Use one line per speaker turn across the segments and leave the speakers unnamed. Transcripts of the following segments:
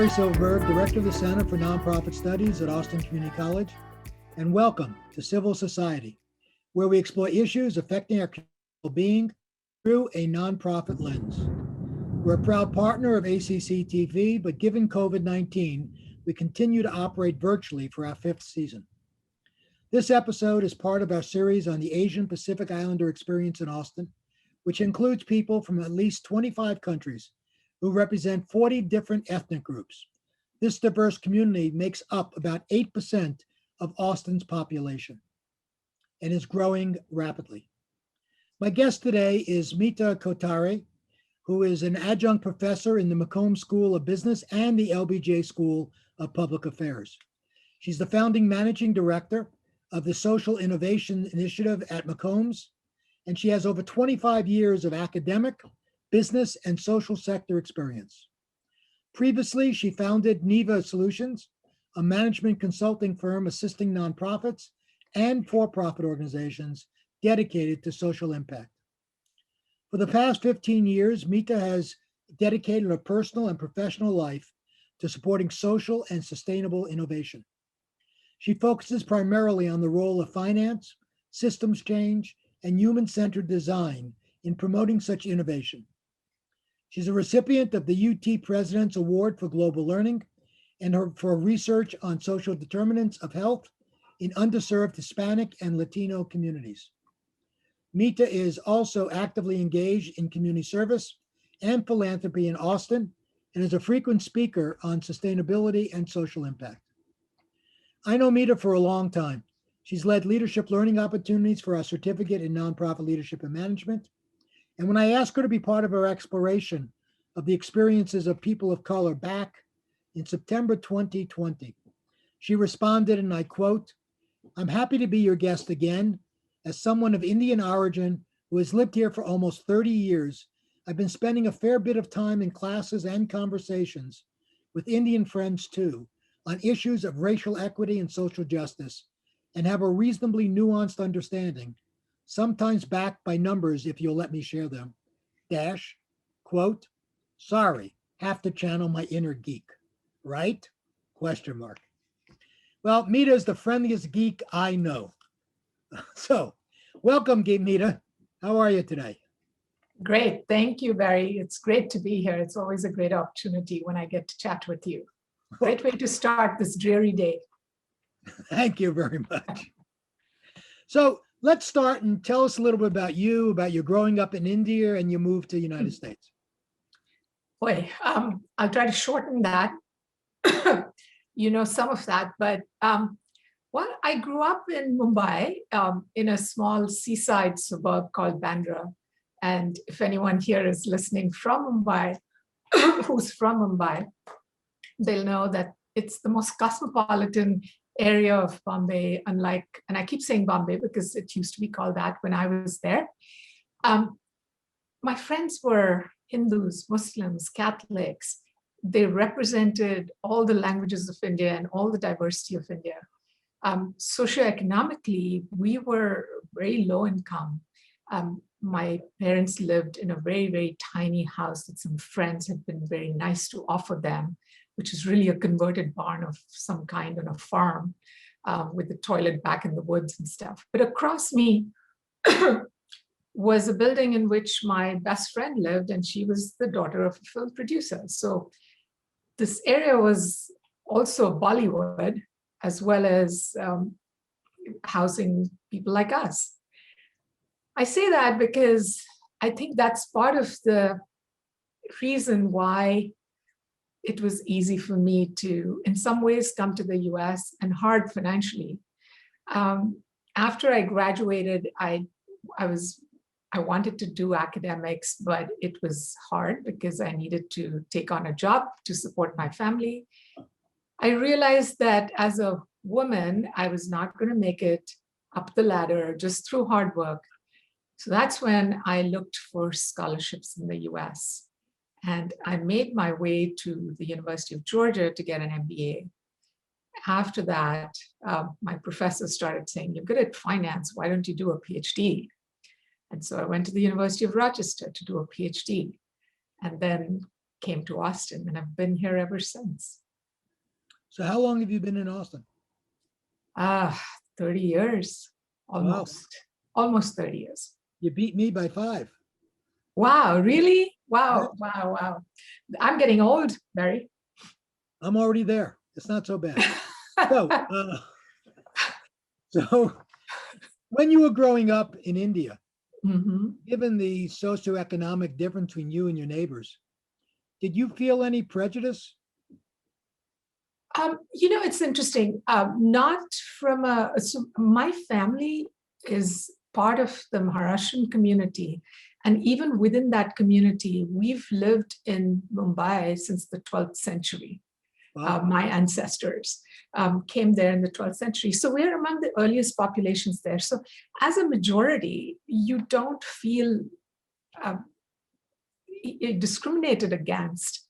Barry Silverberg, Director of the Center for Nonprofit Studies at Austin Community College, and welcome to Civil Society, where we explore issues affecting our well-being through a nonprofit lens. We're a proud partner of ACC TV, but given COVID-19, we continue to operate virtually for our 5th season. This episode is part of our series on the Asian Pacific Islander experience in Austin, which includes people from at least 25 countries who represent 40 different ethnic groups. This diverse community makes up about 8% of Austin's population and is growing rapidly. My guest today is Meeta Kothare, who is an adjunct professor in the McCombs School of Business and the LBJ School of Public Affairs. She's the founding managing director of the Social Innovation Initiative at McCombs, and she has over 25 years of academic, business, and social sector experience. Previously, she founded Niva Solutions, a management consulting firm assisting nonprofits and for-profit organizations dedicated to social impact. For the past 15 years, Meeta has dedicated her personal and professional life to supporting social and sustainable innovation. She focuses primarily on the role of finance, systems change, and human-centered design in promoting such innovation. She's a recipient of the UT President's Award for Global Learning and for research on social determinants of health in underserved Hispanic and Latino communities. Meeta is also actively engaged in community service and philanthropy in Austin and is a frequent speaker on sustainability and social impact. I know Meeta for a long time. She's led leadership learning opportunities for our certificate in nonprofit leadership and management. And when I asked her to be part of our exploration of the experiences of people of color back in September 2020, she responded, and I quote, "I'm happy to be your guest again. As someone of Indian origin who has lived here for almost 30 years, I've been spending a fair bit of time in classes and conversations with Indian friends too, on issues of racial equity and social justice, and have a reasonably nuanced understanding, sometimes backed by numbers if you'll let me share them, dash, quote, sorry, have to channel my inner geek, right? Question mark. Well, Meeta is the friendliest geek I know. So, welcome, Meeta. How are you today?
Great, thank you, Barry. It's great to be here. It's always a great opportunity when I get to chat with you. Great way to start this dreary day.
Thank you very much. So, let's start and tell us a little bit about you, about your growing up in India and you moved to the United States.
Boy, I'll try to shorten that, some of that, but I grew up in Mumbai in a small seaside suburb called Bandra. And if anyone here is listening from Mumbai, who's from Mumbai, they'll know that it's the most cosmopolitan area of Bombay, and I keep saying Bombay because it used to be called that when I was there. My friends were Hindus, Muslims, Catholics. They represented all the languages of India and all the diversity of India. Socioeconomically, we were very low income. My parents lived in a very, very tiny house that some friends had been very nice to offer them, which is really a converted barn of some kind on a farm with the toilet back in the woods and stuff. But across me was a building in which my best friend lived, and she was the daughter of a film producer. So this area was also Bollywood, as well as housing people like us. I say that because I think that's part of the reason why it was easy for me to, in some ways, come to the US and hard financially. After I graduated, I wanted to do academics, but it was hard because I needed to take on a job to support my family. I realized that as a woman, I was not going to make it up the ladder just through hard work. So that's when I looked for scholarships in the US. And I made my way to the University of Georgia to get an MBA. After that, my professor started saying, "You're good at finance, why don't you do a PhD?" And so I went to the University of Rochester to do a PhD. And then came to Austin, and I've been here ever since.
So how long have you been in Austin?
30 years,
Wow.
almost 30 years.
You beat me by 5.
Wow, really? Wow,
Yeah.
wow. I'm getting old, Barry.
I'm already there. It's not so bad. So, so when you were growing up in India,
Mhm.
given the socioeconomic difference between you and your neighbors, did you feel any prejudice?
It's interesting. Not from so my family is part of the Maharashtrian community. And even within that community, we've lived in Mumbai since the 12th century.
Wow.
My ancestors came there in the 12th century. So we're among the earliest populations there. So as a majority, you don't feel discriminated against.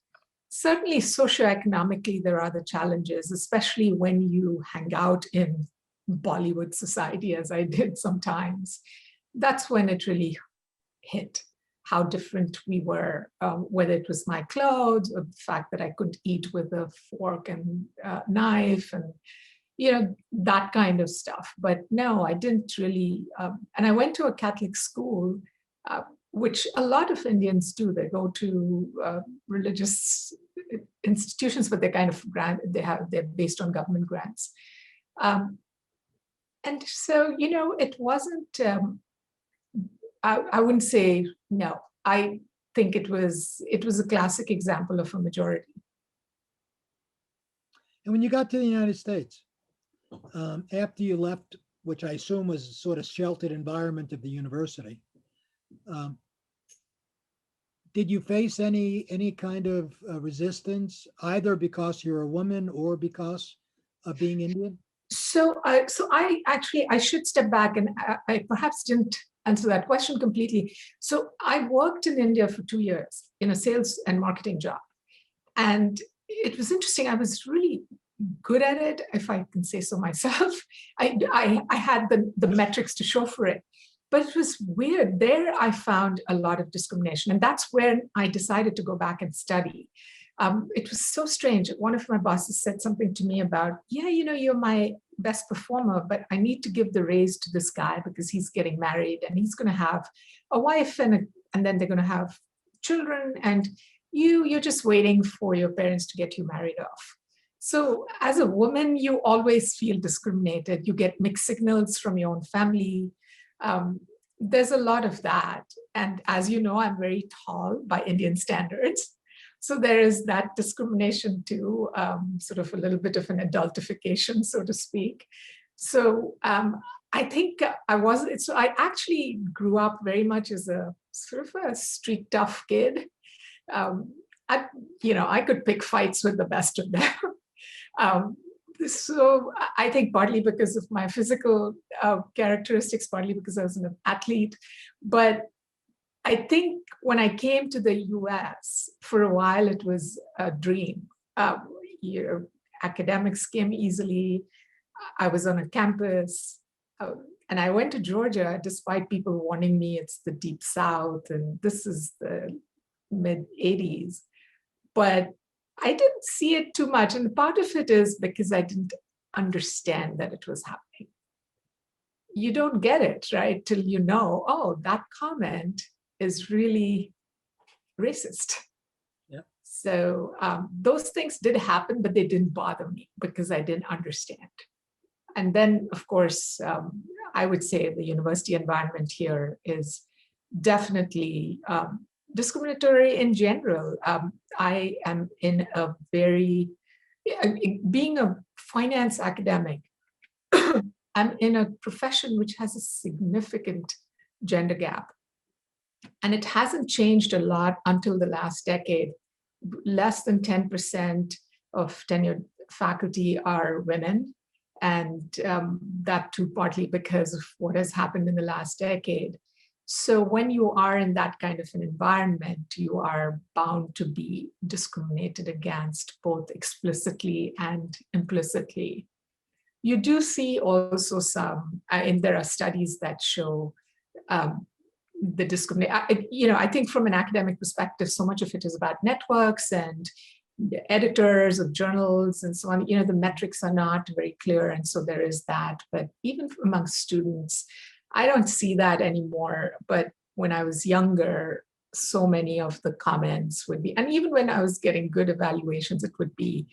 Certainly, socioeconomically, there are the challenges, especially when you hang out in Bollywood society, as I did sometimes. That's when it really hit how different we were, whether it was my clothes or the fact that I couldn't eat with a fork and knife and that kind of stuff. But no, I didn't really. And I went to a Catholic school, which a lot of Indians do. They go to religious institutions, but they're kind of they're based on government grants. And so, it wasn't. I wouldn't say no. I think it was a classic example of a majority.
And when you got to the United States, after you left, which I assume was a sort of sheltered environment of the university, did you face any kind of resistance, either because you're a woman or because of being Indian?
So I should step back, and I perhaps didn't answer that question completely. So I worked in India for 2 years in a sales and marketing job, and it was interesting. I was really good at it, if I can say so myself. I had the metrics to show for it. But it was weird. There I found a lot of discrimination. And that's when I decided to go back and study. It was so strange. One of my bosses said something to me about, you're my best performer, but I need to give the raise to this guy because he's getting married and he's going to have a wife and then they're going to have children. And you're just waiting for your parents to get you married off. So as a woman, you always feel discriminated. You get mixed signals from your own family. There's a lot of that. And as you know, I'm very tall by Indian standards. So there is that discrimination too, sort of a little bit of an adultification, so to speak. So I think I actually grew up very much as a sort of a street tough kid. I could pick fights with the best of them. So I think partly because of my physical characteristics, partly because I was an athlete. But I think when I came to the US, for a while, it was a dream. Academics came easily. I was on a campus. And I went to Georgia, despite people warning me it's the deep South and this is the mid 80s. But I didn't see it too much. And part of it is because I didn't understand that it was happening. You don't get it, right, till you know, oh, that comment is really racist.
Yeah.
So those things did happen, but they didn't bother me because I didn't understand. And then, of course, I would say the university environment here is definitely discriminatory in general. I am in a being a finance academic, I'm in a profession which has a significant gender gap. And it hasn't changed a lot until the last decade. Less than 10% of tenured faculty are women. And that too partly because of what has happened in the last decade. So when you are in that kind of an environment, you are bound to be discriminated against both explicitly and implicitly. You do see also some, and there are studies that show the discrimination. I think from an academic perspective, so much of it is about networks and the editors of journals and so on. The metrics are not very clear, and so there is that. But even among students, I don't see that anymore. But when I was younger, so many of the comments would be, and even when I was getting good evaluations, it would be,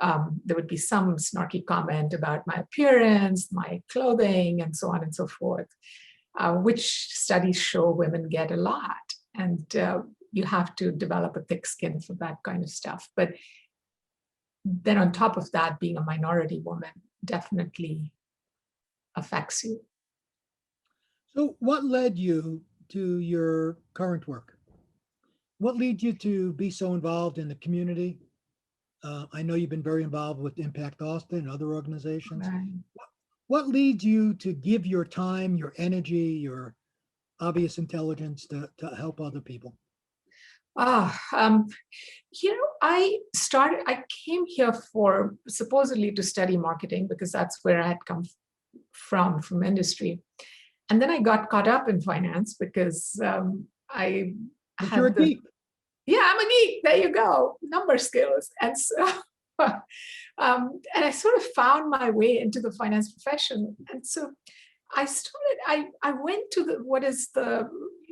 there would be some snarky comment about my appearance, my clothing, and so on and so forth, which studies show women get a lot. And you have to develop a thick skin for that kind of stuff. But then on top of that, being a minority woman definitely affects you.
So what led you to your current work? What led you to be so involved in the community? I know you've been very involved with Impact Austin and other organizations.
Right.
What leads you to give your time, your energy, your obvious intelligence to help other people?
I came here for supposedly to study marketing because that's where I had come from industry. And then I got caught up in finance because I
But you're a
had the,
geek.
yeah, I'm a geek. There you go, number skills. And so, and I sort of found my way into the finance profession. And so I went to what is the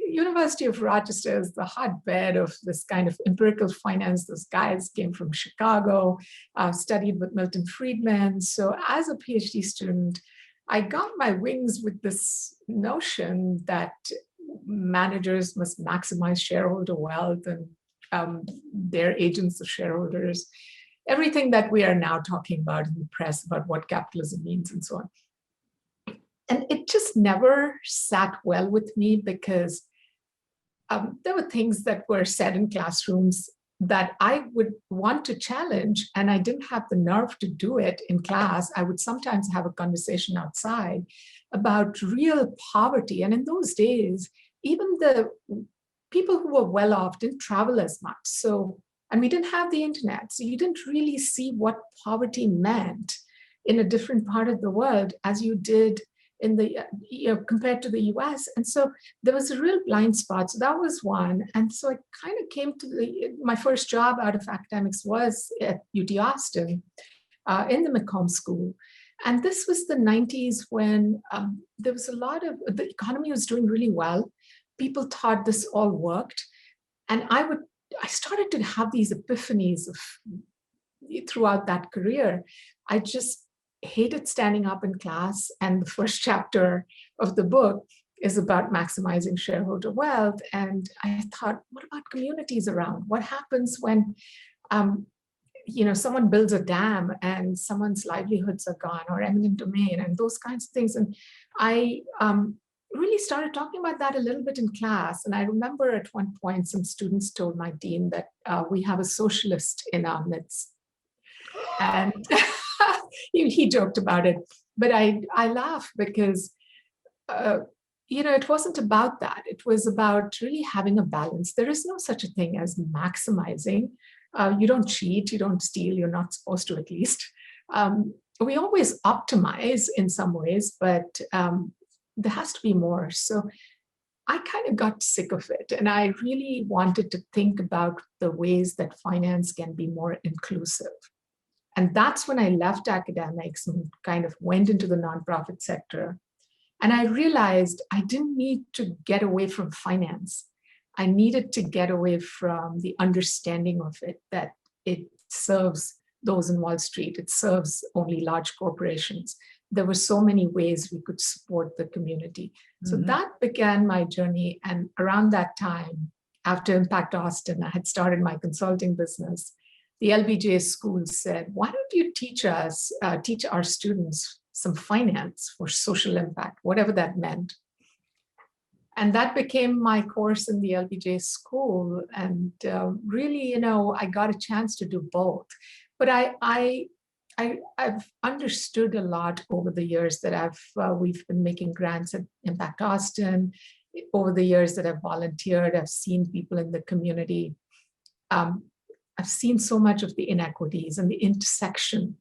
University of Rochester is the hotbed of this kind of empirical finance. Those guys came from Chicago, studied with Milton Friedman. So as a PhD student, I got my wings with this notion that managers must maximize shareholder wealth and they're agents of shareholders. Everything that we are now talking about in the press about what capitalism means and so on. And it just never sat well with me because there were things that were said in classrooms that I would want to challenge, and I didn't have the nerve to do it in class. I would sometimes have a conversation outside about real poverty. And in those days, even the people who were well off didn't travel as much. So, and we didn't have the internet. So you didn't really see what poverty meant in a different part of the world as you did in the, compared to the US. And so there was a real blind spot. So that was one. And so I kind of came to my first job out of academics was at UT Austin in the McCombs school. And this was the 90s when there was a lot of, the economy was doing really well. People thought this all worked. And I started to have these epiphanies throughout that career. I just hated standing up in class, and the first chapter of the book is about maximizing shareholder wealth. And I thought, what about communities around? What happens when someone builds a dam and someone's livelihoods are gone, or eminent domain and those kinds of things? And I really started talking about that a little bit in class. And I remember at one point some students told my dean that we have a socialist in our midst. And he joked about it, but I laugh because, it wasn't about that. It was about really having a balance. There is no such a thing as maximizing. You don't cheat, you don't steal, you're not supposed to at least. We always optimize in some ways, but there has to be more. So I kind of got sick of it. And I really wanted to think about the ways that finance can be more inclusive. And that's when I left academics and kind of went into the nonprofit sector. And I realized I didn't need to get away from finance. I needed to get away from the understanding of it, that it serves those in Wall Street. It serves only large corporations. There were so many ways we could support the community. So that began my journey. And around that time, after Impact Austin, I had started my consulting business. The LBJ school said, why don't you teach our students some finance for social impact, whatever that meant. And that became my course in the LBJ school. And really, I got a chance to do both. But I've understood a lot over the years that we've been making grants at Impact Austin. Over the years that I've volunteered, I've seen people in the community. I've seen so much of the inequities and the intersection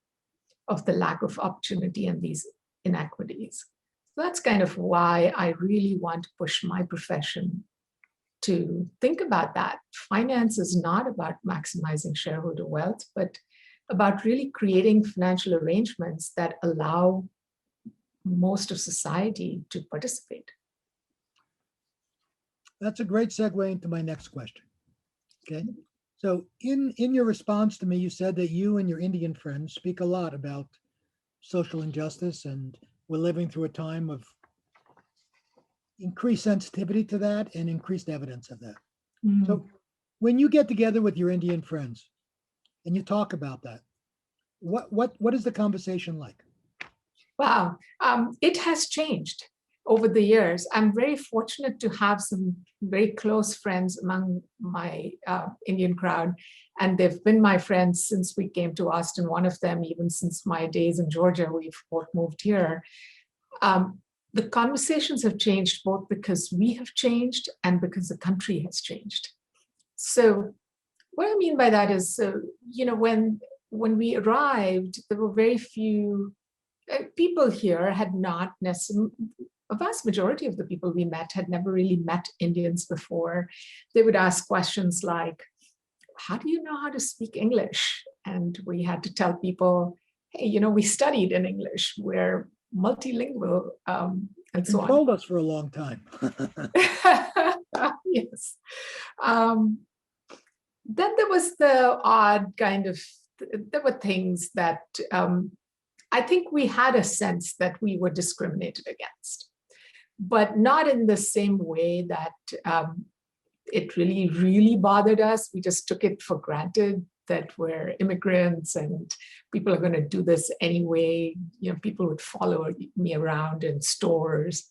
of the lack of opportunity and these inequities. that's kind of why I really want to push my profession to think about that. Finance is not about maximizing shareholder wealth, but about really creating financial arrangements that allow most of society to participate.
That's a great segue into my next question. Okay. So in your response to me, you said that you and your Indian friends speak a lot about social injustice, and we're living through a time of increased sensitivity to that and increased evidence of that. So when you get together with your Indian friends and you talk about that, what is the conversation like?
Wow, it has changed over the years. I'm very fortunate to have some very close friends among my Indian crowd, and they've been my friends since we came to Austin. One of them, even since my days in Georgia, we've both moved here. The conversations have changed both because we have changed and because the country has changed. So what I mean by that is, when we arrived, there were very few people here had not necessarily, a vast majority of the people we met had never really met Indians before. They would ask questions like, how do you know how to speak English? And we had to tell people, hey, we studied in English, we're multilingual, and so on.
Controlled us for a long time.
Yes. Then there was the odd kind of, there were things that I think we had a sense that we were discriminated against, but not in the same way that it really, really bothered us. We just took it for granted that we're immigrants and people are going to do this anyway. People would follow me around in stores.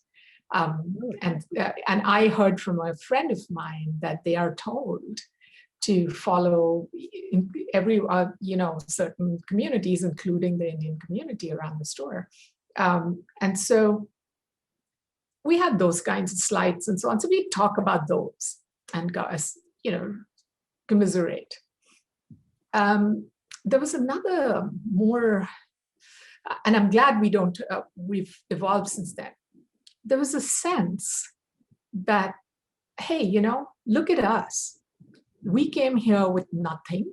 And I heard from a friend of mine that they are told to follow every, certain communities, including the Indian community around the store. And so we had those kinds of slights and so on. So we talk about those and guys, commiserate. There was another more, and I'm glad we've evolved since then. There was a sense that, hey, look at us. We came here with nothing.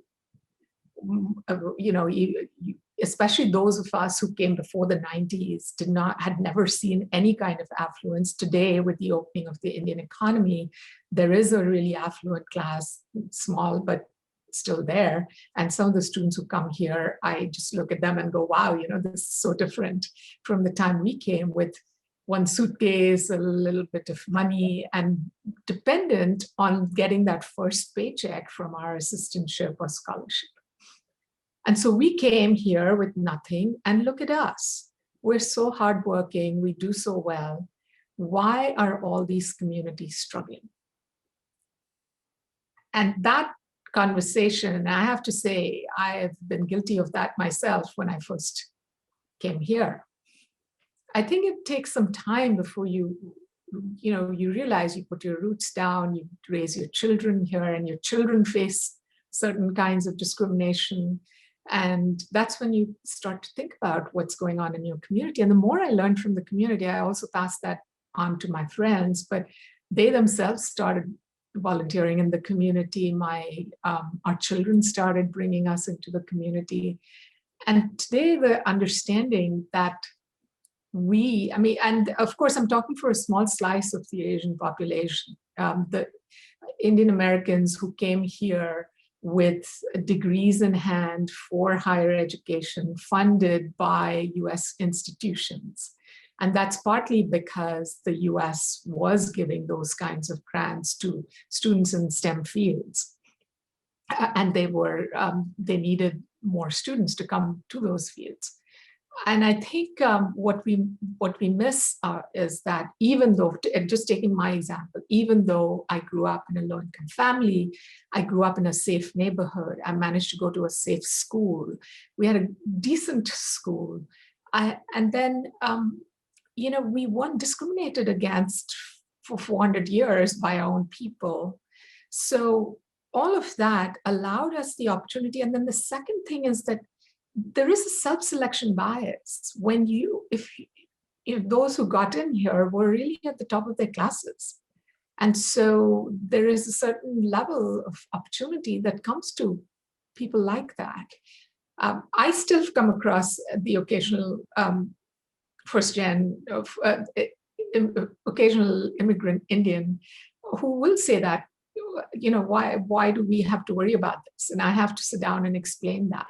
Especially those of us who came before the 90s had never seen any kind of affluence. Today, with the opening of the Indian economy, there is a really affluent class, small, but still there. And some of the students who come here, I just look at them and go, wow, this is so different from the time we came with one suitcase, a little bit of money, and dependent on getting that first paycheck from our assistantship or scholarship. And so we came here with nothing, and look at us. We're so hardworking, we do so well. Why are all these communities struggling? And that conversation, I have to say, I have been guilty of that myself when I first came here. I think it takes some time before you realize you put your roots down, you raise your children here, and your children face certain kinds of discrimination. And that's when you start to think about what's going on in your community. And the more I learned from the community, I also passed that on to my friends, but they themselves started volunteering in the community. Our children started bringing us into the community. And today the understanding that and of course, I'm talking for a small slice of the Asian population, the Indian Americans who came here with degrees in hand for higher education funded by US institutions. And that's partly because the US was giving those kinds of grants to students in STEM fields. And they needed more students to come to those fields. And I think what we miss is that even though, just taking my example, even though I grew up in a low-income family, I grew up in a safe neighborhood, I managed to go to a safe school, we had a decent school, and then we weren't discriminated against for 400 years by our own people. So all of that allowed us the opportunity. And then the second thing is that there is a self-selection bias. those who got in here were really at the top of their classes. And so there is a certain level of opportunity that comes to people like that. I still come across the occasional first-gen of occasional immigrant Indian who will say that, why do we have to worry about this? And I have to sit down and explain that.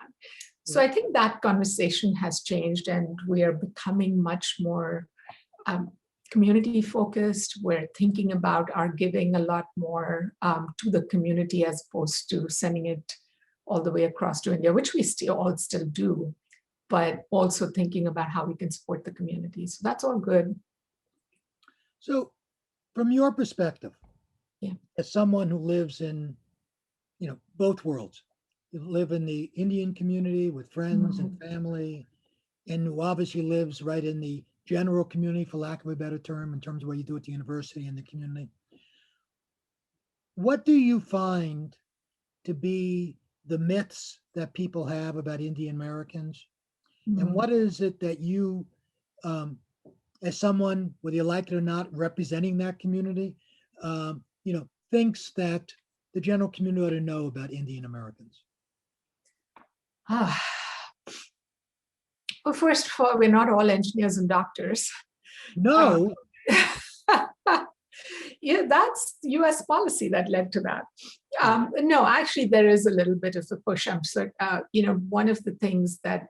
So I think that conversation has changed, and we are becoming much more community focused. We're thinking about our giving a lot more to the community as opposed to sending it all the way across to India, which we still do, but also thinking about how we can support the community. So that's all good.
So from your perspective,
yeah,
as someone who lives in, both worlds, you live in the Indian community with friends and family, and who obviously lives right in the general community, for lack of a better term, in terms of what you do at the university and the community. What do you find to be the myths that people have about Indian Americans? And what is it that you, as someone, whether you like it or not, representing that community, thinks that the general community ought to know about Indian Americans?
Well, first of all, we're not all engineers and doctors.
No.
Yeah, that's US policy that led to that. No, actually, there is a little bit of a push. I'm so, one of the things that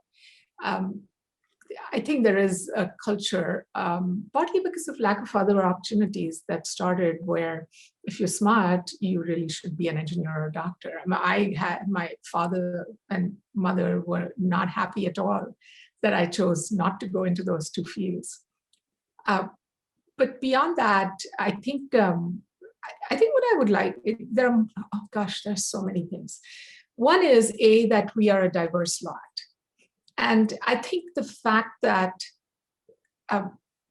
I think there is a culture, partly because of lack of other opportunities, that started where if you're smart, you really should be an engineer or a doctor. I had my father and mother were not happy at all that I chose not to go into those two fields. But beyond that, I think what I would like, there's so many things. One is that we are a diverse lot. And I think the fact that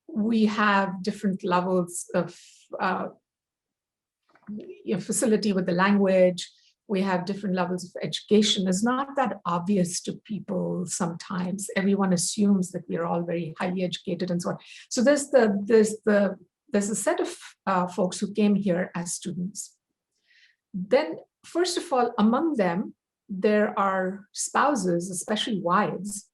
we have different levels of facility with the language, we have different levels of education is not that obvious to people sometimes. Everyone assumes that we're all very highly educated and so on. So there's a set of folks who came here as students. Then, first of all, among them, there are spouses, especially wives,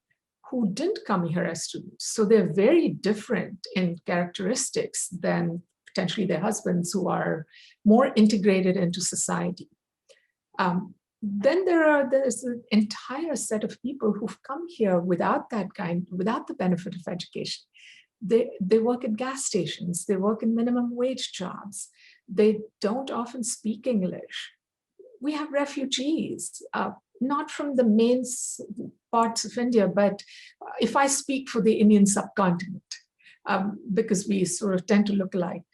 who didn't come here as students. So they're very different in characteristics than potentially their husbands, who are more integrated into society. Then there's an entire set of people who've come here without the benefit of education. They work at gas stations, they work in minimum wage jobs, they don't often speak English. We have refugees, not from the main parts of India, but if I speak for the Indian subcontinent, because we sort of tend to look alike,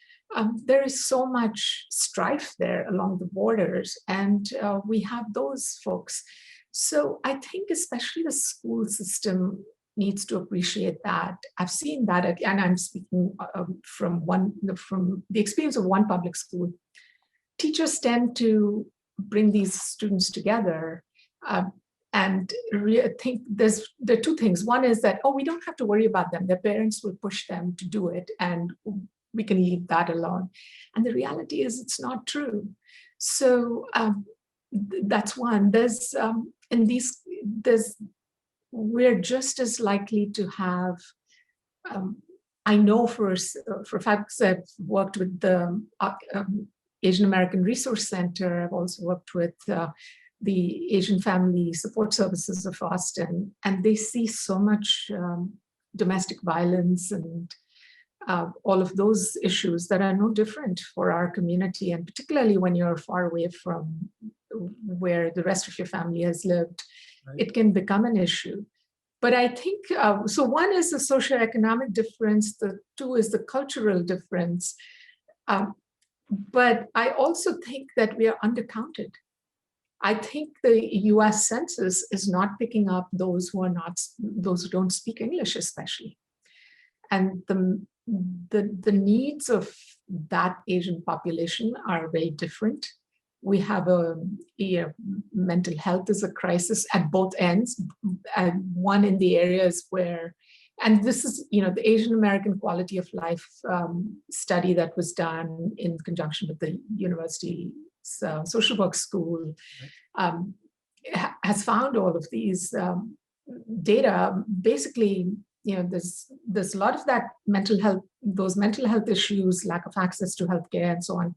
there is so much strife there along the borders, and we have those folks. So I think especially the school system needs to appreciate that. I've seen that, and I'm speaking from the experience of one public school. Teachers tend to bring these students together and think there are two things. One is that, we don't have to worry about them. Their parents will push them to do it, and we can leave that alone. And the reality is it's not true. So that's one. We're just as likely to have, I know for a fact, I've worked with the Asian American Resource Center. I've also worked with the Asian Family Support Services of Austin, and they see so much domestic violence and all of those issues that are no different for our community, and particularly when you're far away from where the rest of your family has lived, right. It can become an issue. But I think, so one is the socioeconomic difference, the two is the cultural difference. But I also think that we are undercounted. I think the US Census is not picking up those who don't speak English, especially. And the needs of that Asian population are very different. We have mental health is a crisis at both ends, and one in the areas where And this is, the Asian American Quality of Life study that was done in conjunction with the university social work school, has found all of these data. Basically, there's a lot of that those mental health issues, lack of access to healthcare and so on,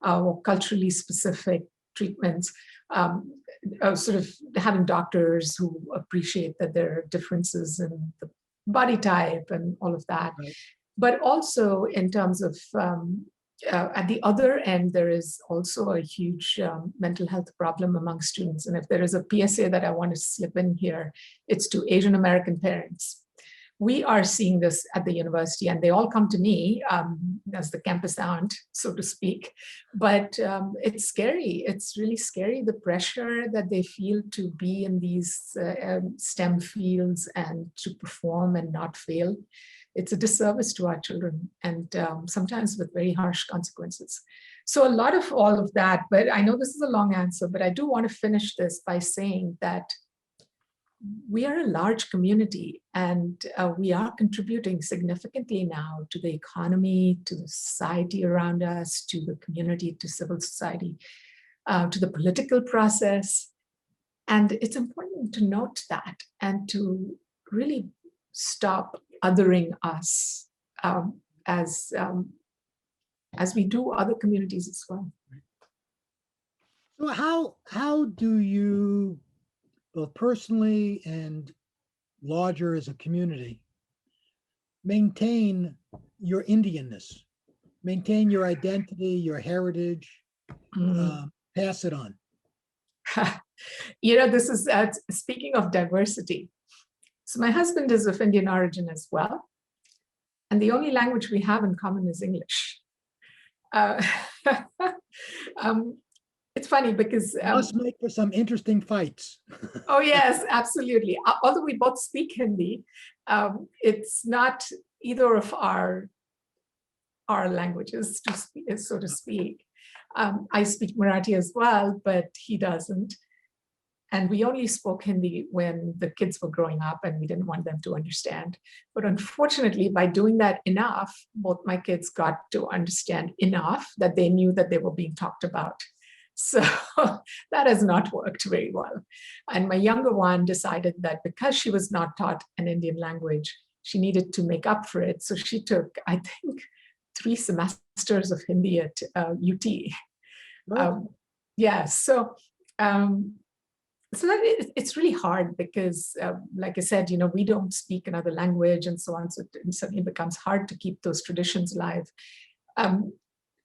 or culturally specific treatments, sort of having doctors who appreciate that there are differences in the body type and all of that.
Right.
But also in terms of at the other end, there is also a huge mental health problem among students. And if there is a PSA that I want to slip in here, it's to Asian American parents. We are seeing this at the university, and they all come to me as the campus aunt, so to speak. But it's scary. It's really scary, the pressure that they feel to be in these STEM fields and to perform and not fail. It's a disservice to our children, and sometimes with very harsh consequences. So a lot of all of that, but I know this is a long answer, but I do want to finish this by saying that we are a large community, and we are contributing significantly now to the economy, to the society around us, to the community, to civil society, to the political process. And it's important to note that and to really stop othering us as we do other communities as well.
So how do you, both personally and larger as a community, maintain your Indianness, maintain your identity, your heritage, pass it on?
This is speaking of diversity. So my husband is of Indian origin as well. And the only language we have in common is English. It's funny because
must make for some interesting fights.
Oh yes, absolutely. Although we both speak Hindi, it's not either of our languages, so to speak. I speak Marathi as well, but he doesn't. And we only spoke Hindi when the kids were growing up, and we didn't want them to understand. But unfortunately, by doing that enough, both my kids got to understand enough that they knew that they were being talked about. So that has not worked very well. And my younger one decided that because she was not taught an Indian language, she needed to make up for it. So she took, I think, 3 semesters of Hindi at UT. Yeah, so that it's really hard because, like I said, we don't speak another language and so on. So it suddenly becomes hard to keep those traditions alive.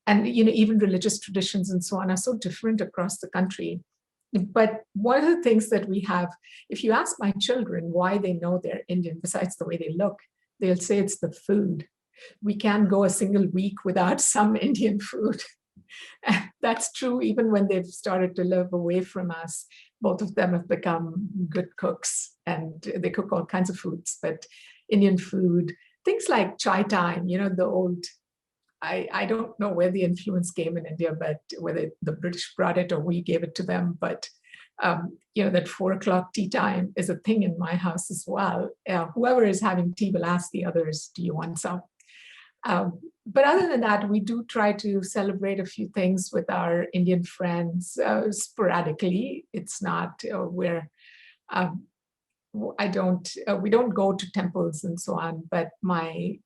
And even religious traditions and so on are so different across the country. But one of the things that we have, if you ask my children why they know they're Indian, besides the way they look, they'll say it's the food. We can't go a single week without some Indian food. And that's true even when they've started to live away from us. Both of them have become good cooks, and they cook all kinds of foods, but Indian food, things like chai time, the old, I don't know where the influence came in India, but whether the British brought it or we gave it to them. But, that 4 o'clock tea time is a thing in my house as well. Whoever is having tea will ask the others, do you want some? But other than that, we do try to celebrate a few things with our Indian friends sporadically. It's not where we don't go to temples and so on, but my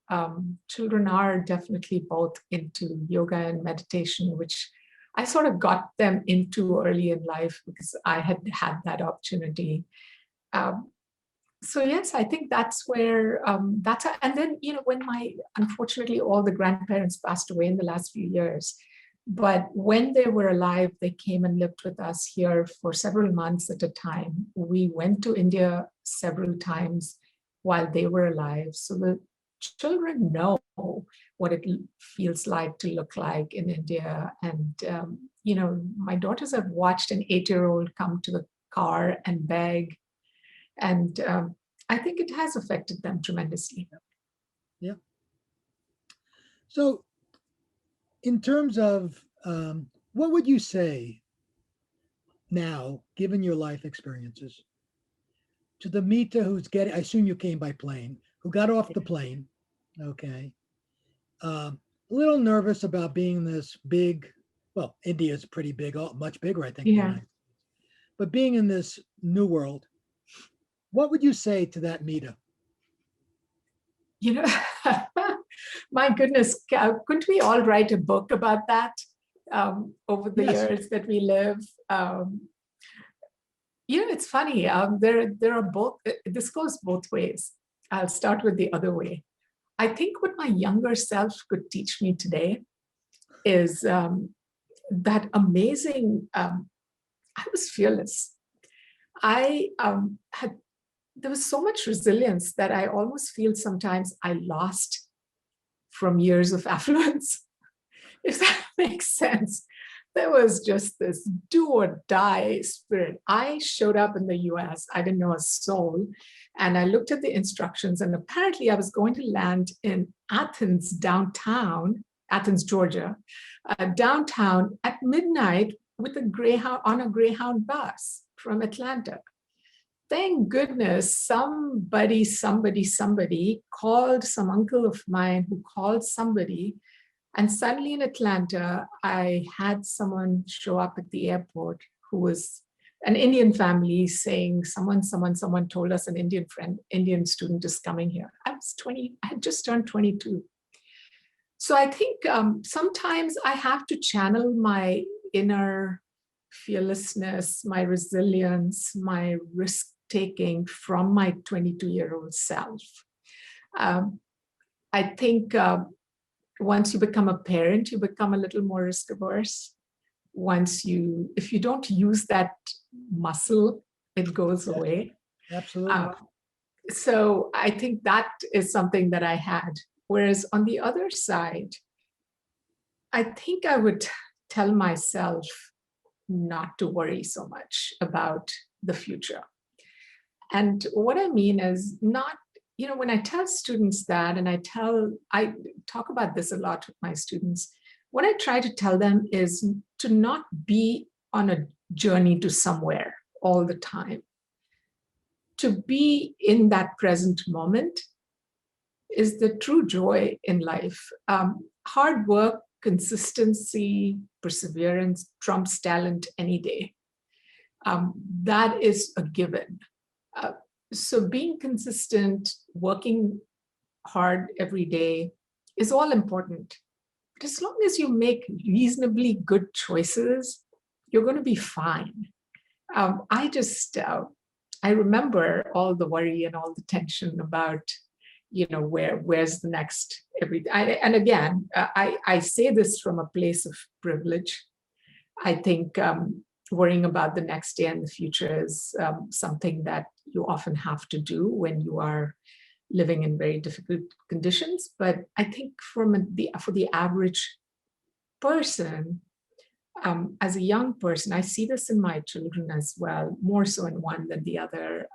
children are definitely both into yoga and meditation, which I sort of got them into early in life because I had that opportunity. So yes, I think that's where and then, when unfortunately, all the grandparents passed away in the last few years. But when they were alive, they came and lived with us here for several months at a time. We went to India several times while they were alive. So the children know what it feels like to look like in India. And, my daughters have watched an 8-year-old come to the car and beg. And I think it has affected them tremendously.
Yeah. So in terms of what would you say now, given your life experiences, to the Meeta who's I assume you came by plane, who got off the plane, okay, a little nervous about being in this big, well, India is pretty big, much bigger, I think, than the
Yeah.
United States, but being in this new world, what would you say to that Meeta?
You know, my goodness, couldn't we all write a book about that over the
Yes,
years that we live? Um, it's funny. There are both. This goes both ways. I'll start with the other way. I think what my younger self could teach me today is that amazing. I was fearless. I had There was so much resilience that I almost feel sometimes I lost from years of affluence, if that makes sense. There was just this do or die spirit. I showed up in the US, I didn't know a soul. And I looked at the instructions, and apparently I was going to land in Athens, downtown, Athens, Georgia, downtown at midnight with a Greyhound on a Greyhound bus from Atlanta. Thank goodness somebody called some uncle of mine who called somebody. And suddenly in Atlanta, I had someone show up at the airport who was an Indian family saying, someone told us an Indian student is coming here. I was 20, I had just turned 22. So I think sometimes I have to channel my inner fearlessness, my resilience, my risk taking from my 22-year-old self. I think once you become a parent, you become a little more risk averse. If you don't use that muscle, it goes away.
absolutely.
So I think that is something that I had. Whereas on the other side, I think I would tell myself not to worry so much about the future. And what I mean is not, when I tell students that, and I talk about this a lot with my students, what I try to tell them is to not be on a journey to somewhere all the time. To be in that present moment is the true joy in life. Hard work, consistency, perseverance trumps talent any day. That is a given. So being consistent, working hard every day is all important. But as long as you make reasonably good choices, you're going to be fine. I remember all the worry and all the tension about, where's the next and again, I say this from a place of privilege. I think worrying about the next day and the future is something that you often have to do when you are living in very difficult conditions. But I think for the average person, as a young person, I see this in my children as well, more so in one than the other,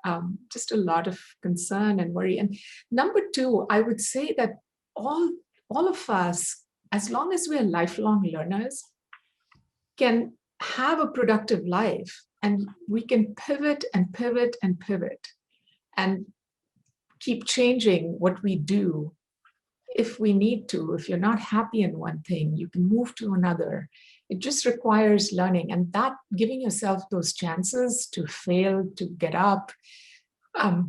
just a lot of concern and worry. And number two, I would say that all of us, as long as we're lifelong learners, can have a productive life, and we can pivot and pivot and pivot and keep changing what we do if we need to. If you're not happy in one thing, you can move to another. It just requires learning, and that giving yourself those chances to fail, to get up,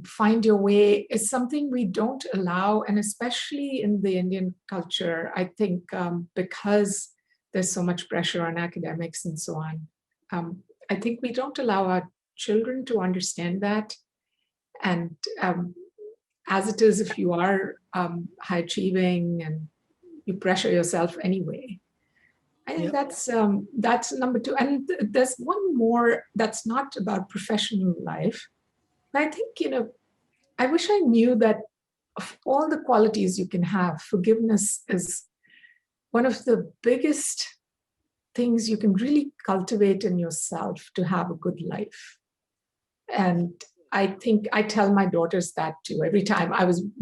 find your way is something we don't allow. And especially in the Indian culture, I think because there's so much pressure on academics and so on, I think we don't allow our children to understand that. And as it is, if you are high achieving and you pressure yourself anyway, I think that's number two. And there's one more that's not about professional life. I think, I wish I knew that of all the qualities you can have, forgiveness is one of the biggest things you can really cultivate in yourself to have a good life. And I think I tell my daughters that too. Every time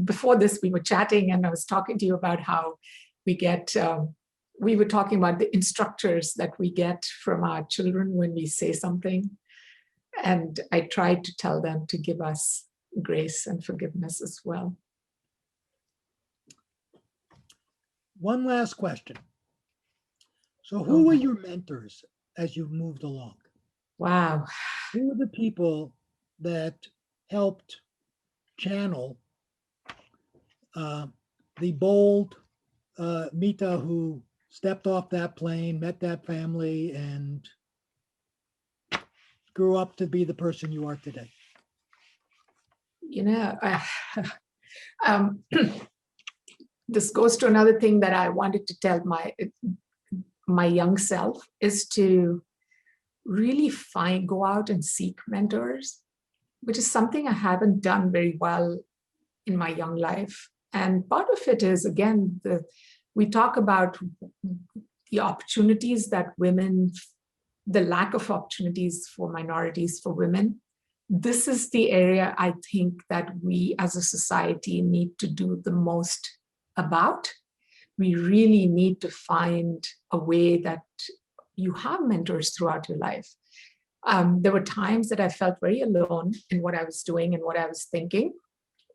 before this, we were chatting and I was talking to you about how we were talking about the instructors that we get from our children when we say something. And I tried to tell them to give us grace and forgiveness as well.
One last question. So who were your mentors as you moved along?
Wow.
Who were the people that helped channel the bold Meeta who stepped off that plane, met that family, and grew up to be the person you are today?
You know, um, this goes to another thing that I wanted to tell my young self, is to really go out and seek mentors, which is something I haven't done very well in my young life. And part of it is, again, we talk about the opportunities that women, the lack of opportunities for minorities, for women. This is the area I think that we as a society need to do the most about. We really need to find a way that you have mentors throughout your life. There were times that I felt very alone in what I was doing and what I was thinking.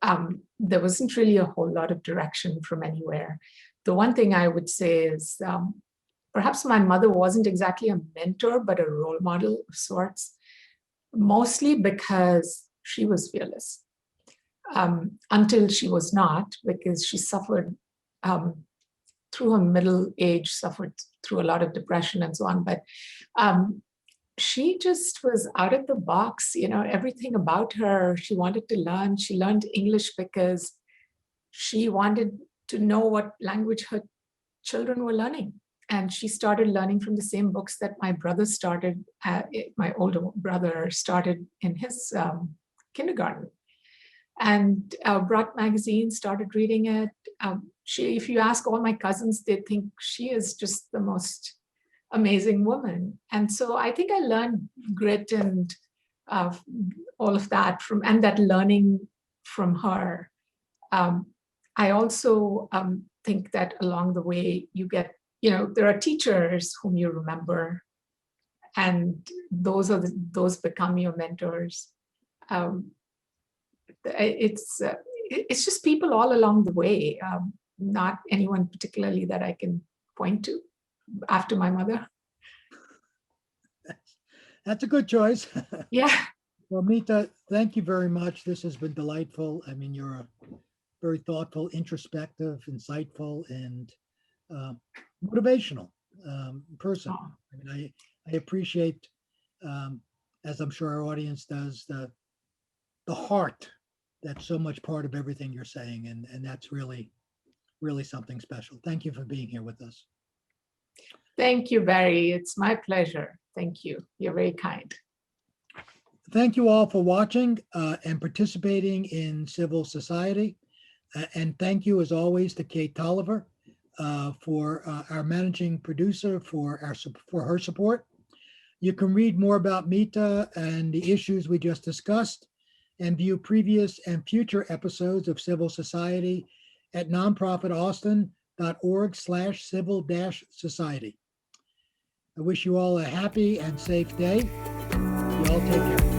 There wasn't really a whole lot of direction from anywhere. The one thing I would say is perhaps my mother wasn't exactly a mentor, but a role model of sorts, mostly because she was fearless. Until she was not, because she suffered through her middle age, suffered through a lot of depression and so on. But she just was out of the box, everything about her. She wanted to learn. She learned English because she wanted to know what language her children were learning. And she started learning from the same books that my brother started, my older brother started in his kindergarten. And brought magazines, started reading it. If you ask all my cousins, they think she is just the most amazing woman. And so I think I learned grit and all of that and that learning from her. I also think that along the way you get, there are teachers whom you remember, and those become your mentors. It's just people all along the way, not anyone particularly that I can point to after my mother.
That's a good choice.
Yeah.
Well, Meeta, thank you very much. This has been delightful. I mean, you're a very thoughtful, introspective, insightful, and motivational person.
Oh.
I mean, I appreciate, as I'm sure our audience does, the heart that's so much part of everything you're saying, and that's really, really something special. Thank you for being here with us.
Thank you, Barry. It's my pleasure. Thank you. You're very kind.
Thank you all for watching and participating in civil society. And thank you, as always, to Kate Tolliver for our managing producer for her support. You can read more about Meeta and the issues we just discussed and view previous and future episodes of Civil Society at nonprofitaustin.org/civil-society. I wish you all a happy and safe day. You all take care.